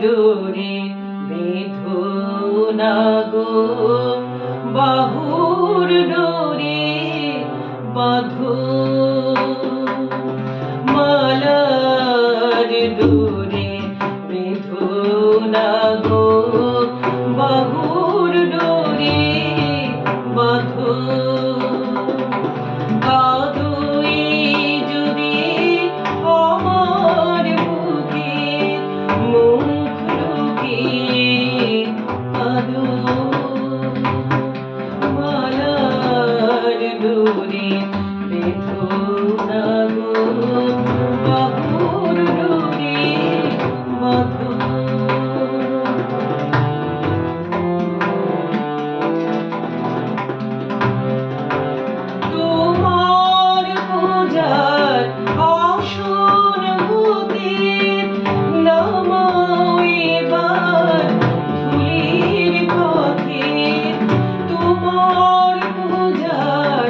ডোরে বেঁধো না গো, বাহুর ডোরে বাঁধো, মালার ডোরে বেঁধো না গো, বাহুর ডোরে বাঁধো। কাঁদোই যদি আমার বুকে মুখ লুকিয়ে কাঁদো, মালার ডোরে বেঁধো না গো, বাহুর ডোরে বাঁধো। তোমার পূজার আসন হতে নামাও এবার ধুলির পথে। তোমার পূজার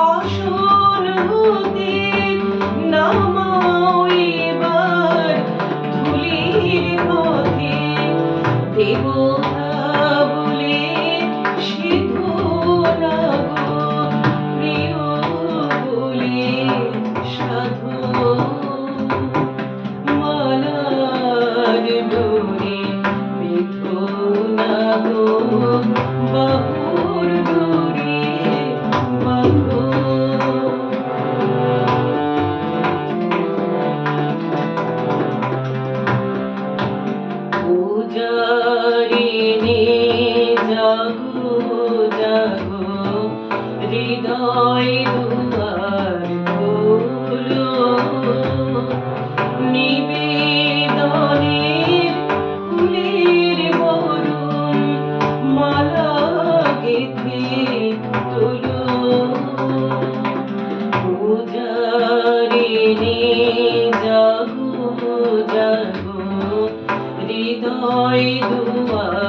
আসন হতে নামাও এবার ধুলির পথে। দেবতা বলে সিধো না গো, প্রিয় বলে সাধো, মালার ডোরে বেঁধো না গো, বাহুর ডোরে বাঁধো। পূজারিণী জাগো জাগো, হৃদয় দুয়ার খোলো, নিবেদনের ফুলের বরণ মালা গেঁথে তোলো। পূজারিণী জাগো জাগো, হৃদয় দুয়ার